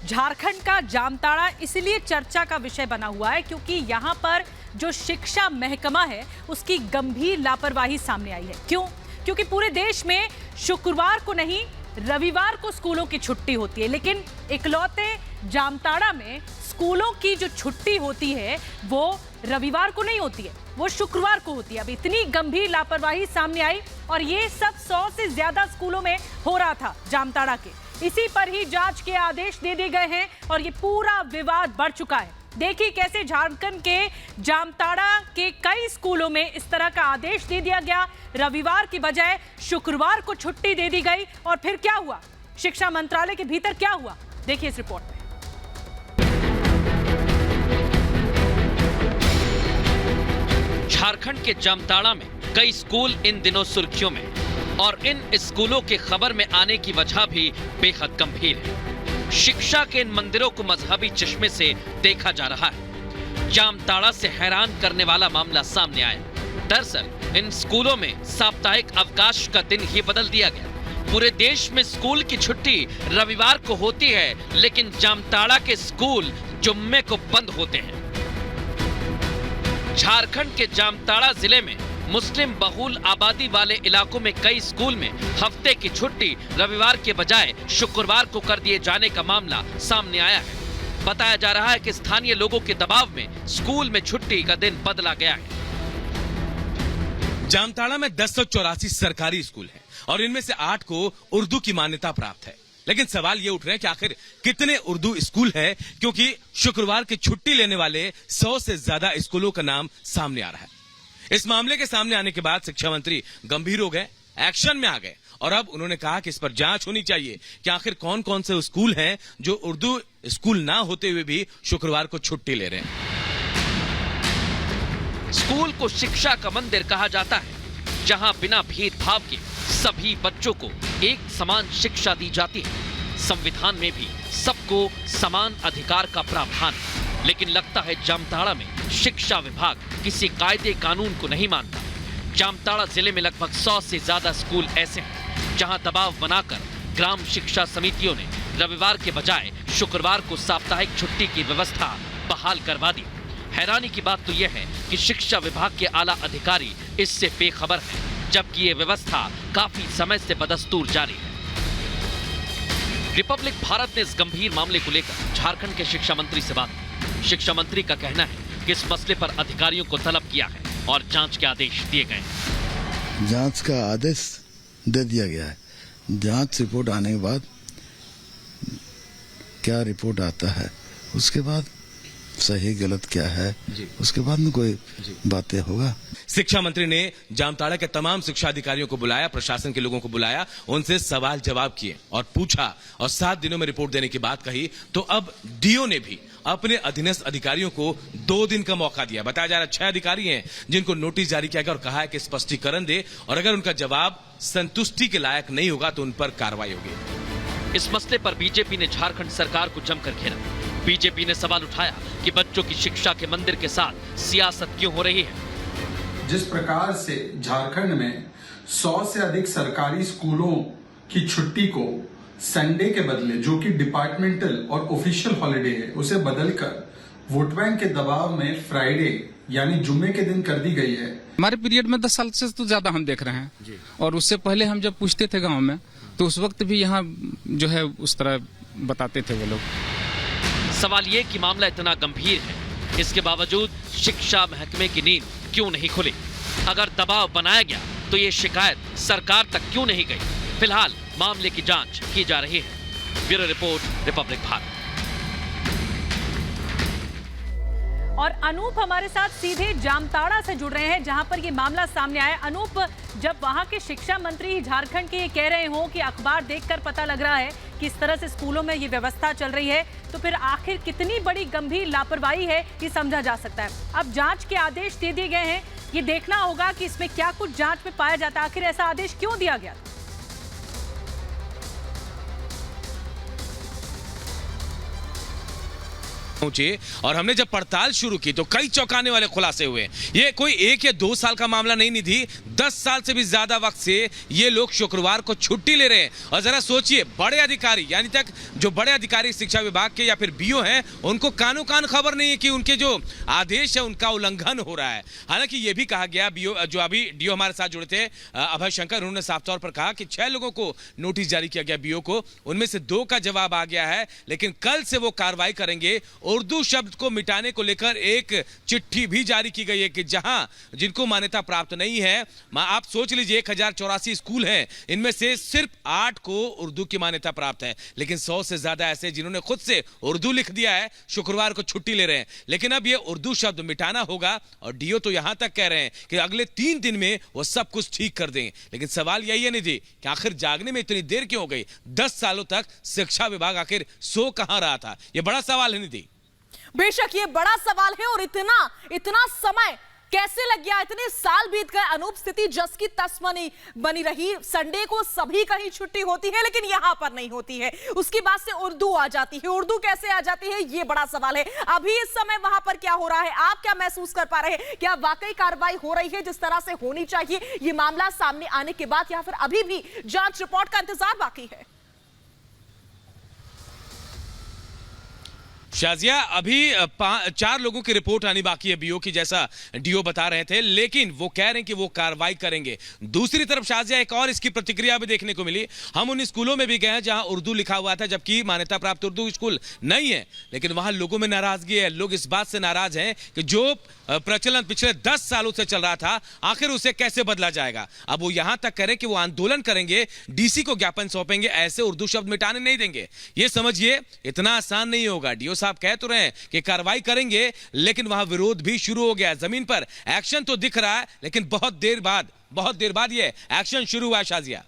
झारखंड का जामताड़ा इसलिए चर्चा का विषय बना हुआ है क्योंकि यहां पर जो शिक्षा महकमा है उसकी गंभीर लापरवाही सामने आई है। क्यों? क्योंकि पूरे देश में शुक्रवार को नहीं रविवार को स्कूलों की छुट्टी होती है, लेकिन इकलौते जामताड़ा में स्कूलों की जो छुट्टी होती है वो रविवार को नहीं होती है, वो शुक्रवार को होती है। अब इतनी गंभीर लापरवाही सामने आई और ये सब 100 से ज्यादा स्कूलों में हो रहा था जामताड़ा के। इसी पर ही जांच के आदेश दे दिए गए हैं और ये पूरा विवाद बढ़ चुका है। देखिए कैसे झारखंड के जामताड़ा के कई स्कूलों में इस तरह का आदेश दे दिया गया, रविवार की बजाय शुक्रवार को छुट्टी दे दी गई। और फिर क्या हुआ, शिक्षा मंत्रालय के भीतर क्या हुआ, देखिए इस रिपोर्ट में। झारखंड के जामताड़ा में कई स्कूल इन दिनों सुर्खियों में और इन स्कूलों के खबर में आने की वजह भी बेहद गंभीर है। शिक्षा के इन मंदिरों को मजहबी चश्मे से देखा जा रहा है। जामताड़ा से हैरान करने वाला मामला सामने आया। दरअसल इन स्कूलों में साप्ताहिक अवकाश का दिन ही बदल दिया गया। पूरे देश में स्कूल की छुट्टी रविवार को होती है, लेकिन जामताड़ा के स्कूल जुम्मे को बंद होते हैं। झारखंड के जामताड़ा जिले में मुस्लिम बहुल आबादी वाले इलाकों में कई स्कूल में हफ्ते की छुट्टी रविवार के बजाय शुक्रवार को कर दिए जाने का मामला सामने आया है। बताया जा रहा है कि स्थानीय लोगों के दबाव में स्कूल में छुट्टी का दिन बदला गया है। जामताड़ा में 1084 सरकारी स्कूल हैं और इनमें से 8 को उर्दू की मान्यता प्राप्त है। लेकिन सवाल ये उठ रहे हैं कि आखिर कितने उर्दू स्कूल है, क्योंकि शुक्रवार की छुट्टी लेने वाले 100 से ज्यादा स्कूलों का नाम सामने आ रहा है। इस मामले के सामने आने के बाद शिक्षा मंत्री गंभीर हो गए, एक्शन में आ गए और अब उन्होंने कहा कि इस पर जांच होनी चाहिए कि आखिर कौन कौन से स्कूल हैं जो उर्दू स्कूल ना होते हुए भी शुक्रवार को छुट्टी ले रहे हैं। स्कूल को शिक्षा का मंदिर कहा जाता है, जहां बिना भेदभाव के सभी बच्चों को एक समान शिक्षा दी जाती है। संविधान में भी सबको समान अधिकार का प्रावधान है, लेकिन लगता है जामताड़ा में शिक्षा विभाग किसी कायदे कानून को नहीं मानता। जामताड़ा जिले में लगभग 100 से ज्यादा स्कूल ऐसे हैं जहां दबाव बनाकर ग्राम शिक्षा समितियों ने रविवार के बजाय शुक्रवार को साप्ताहिक छुट्टी की व्यवस्था बहाल करवा दी। हैरानी की बात तो यह है कि शिक्षा विभाग के आला अधिकारी इससे बेखबर हैं, जबकि ये व्यवस्था काफी समय से बदस्तूर जारी है। रिपब्लिक भारत ने इस गंभीर मामले को लेकर झारखंड के शिक्षा मंत्री से बात की। शिक्षा मंत्री का कहना है कि इस मसले पर अधिकारियों को तलब किया है और जांच के आदेश दिए गए हैं। जांच का आदेश दे दिया गया है। जांच रिपोर्ट आने के बाद क्या रिपोर्ट आता है, उसके बाद सही गलत क्या है, उसके बाद में कोई बातें होगा। शिक्षा मंत्री ने जामताड़ा के तमाम शिक्षा अधिकारियों को बुलाया, प्रशासन के लोगों को बुलाया, उनसे सवाल जवाब किए और पूछा और 7 दिनों में रिपोर्ट देने की बात कही। तो अब डीओ ने भी अपने अधीनस्थ अधिकारियों को 2 दिन का मौका दिया। बताया जा रहा है 6 अधिकारी हैं जिनको नोटिस जारी किया गया और कहा है कि स्पष्टीकरण दे और अगर उनका जवाब संतुष्टि के लायक नहीं होगा तो उन पर कार्रवाई होगी। इस मसले पर बीजेपी ने झारखंड सरकार को जमकर घेरा। बीजेपी ने सवाल उठाया कि बच्चों की शिक्षा के मंदिर के साथ सियासत क्यों हो रही है। जिस प्रकार से झारखंड में 100 से अधिक सरकारी स्कूलों की छुट्टी को संडे के बदले, जो कि डिपार्टमेंटल और ऑफिशियल हॉलिडे है, उसे बदलकर वोट बैंक के दबाव में फ्राइडे यानी जुम्मे के दिन कर दी गई है। हमारे पीरियड में 10 साल से तो ज्यादा हम देख रहे हैं और उससे पहले हम जब पूछते थे गांव में तो उस वक्त भी यहाँ जो है उस तरह बताते थे वो लोग। सवाल ये कि मामला इतना गंभीर है, इसके बावजूद शिक्षा महकमे की नींद क्यों नहीं खुली? अगर दबाव बनाया गया तो ये शिकायत सरकार तक क्यों नहीं गई? फिलहाल मामले की जांच की जा रही है। Bureau report, Republic Bharat. और अनूप हमारे साथ सीधे जामताड़ा से जुड़ रहे हैं जहां पर ये मामला सामने आया। अनूप, जब वहां के शिक्षा मंत्री झारखंड के ये कह रहे हो कि अखबार देखकर पता लग रहा है कि इस तरह से स्कूलों में ये व्यवस्था चल रही है, तो फिर आखिर कितनी बड़ी गंभीर लापरवाही है ये समझा जा सकता है। अब जांच के आदेश दे दिए गए हैं, ये देखना होगा कि इसमें क्या कुछ जांच में पाया जाता है। आखिर ऐसा आदेश क्यों दिया गया? पहुंचे और हमने जब पड़ताल शुरू की तो कई चौंकाने वाले खुलासे हुए। ये कोई 1 या 2 साल का मामला नहीं निधि, 10 साल से भी ज्यादा वक्त से ये लोग शुक्रवार को छुट्टी ले रहे हैं। और जरा सोचिए, बड़े अधिकारी यानी तक जो बड़े अधिकारी शिक्षा विभाग के या फिर बीओ हैं, उनको कानो कान खबर नहीं है कि उनके जो आदेश है उनका उल्लंघन हो रहा है। हालांकि ये भी कहा गया, बीओ जो अभी डीओ हमारे साथ जुड़े थे अभय शंकर, उन्होंने साफ तौर पर कहा कि 6 लोगों को नोटिस जारी किया गया बीओ को, उनमें से 2 का जवाब आ गया है, लेकिन कल से वो कार्रवाई करेंगे। उर्दू शब्द को मिटाने को लेकर एक चिट्ठी भी जारी की गई है कि जहां जिनको मान्यता प्राप्त नहीं है, आप सोच लीजिए 1084 स्कूल हैं, इनमें से सिर्फ 8 को उर्दू की मान्यता प्राप्त है, लेकिन 100 से ज्यादा ऐसे जिन्होंने खुद से उर्दू लिख दिया है, शुक्रवार को छुट्टी ले रहे हैं। लेकिन अब ये उर्दू शब्द मिटाना होगा और डीओ तो यहां तक कह रहे हैं कि अगले 3 दिन में वो सब कुछ ठीक कर देंगे। लेकिन सवाल यही है निधि कि आखिर जागने में इतनी देर क्यों हो गई? 10 सालों तक शिक्षा विभाग आखिर सो कहां रहा था? ये बड़ा सवाल है निधि। बेशक ये बड़ा सवाल है, और इतना समय कैसे लग गया? इतने साल बीत गए, अनुपस्थिति जस की तस बनी रही। संडे को सभी कहीं छुट्टी होती है, लेकिन यहां पर नहीं होती है। उसकी बात से उर्दू आ जाती है, उर्दू कैसे आ जाती है, ये बड़ा सवाल है। अभी इस समय वहां पर क्या हो रहा है, आप क्या महसूस कर पा रहे हैं? क्या वाकई कार्रवाई हो रही है जिस तरह से होनी चाहिए ये मामला सामने आने के बाद, या फिर अभी भी जांच रिपोर्ट का इंतजार बाकी है? शाजिया, अभी 4 लोगों की रिपोर्ट आनी बाकी है बीओ की, जैसा डीओ बता रहे थे, लेकिन वो कह रहे हैं कि वो कार्रवाई करेंगे। दूसरी तरफ शाजिया, एक और इसकी प्रतिक्रिया भी देखने को मिली। हम उन स्कूलों में भी गए हैं जहां उर्दू लिखा हुआ था, जबकि मान्यता प्राप्त उर्दू स्कूल नहीं है, लेकिन वहां लोगों में नाराजगी है। लोग इस बात से नाराज हैं कि जो प्रचलन पिछले 10 सालों से चल रहा था, आखिर उसे कैसे बदला जाएगा। अब वो यहां तक करें कि वो आंदोलन करेंगे, डीसी को ज्ञापन सौंपेंगे, ऐसे उर्दू शब्द मिटाने नहीं देंगे। ये समझिए इतना आसान नहीं होगा। डीओ साहब कह तो रहे हैं कि कार्रवाई करेंगे, लेकिन वहां विरोध भी शुरू हो गया। जमीन पर एक्शन तो दिख रहा है, लेकिन बहुत देर बाद ये एक्शन शुरू हुआ। शाजिया।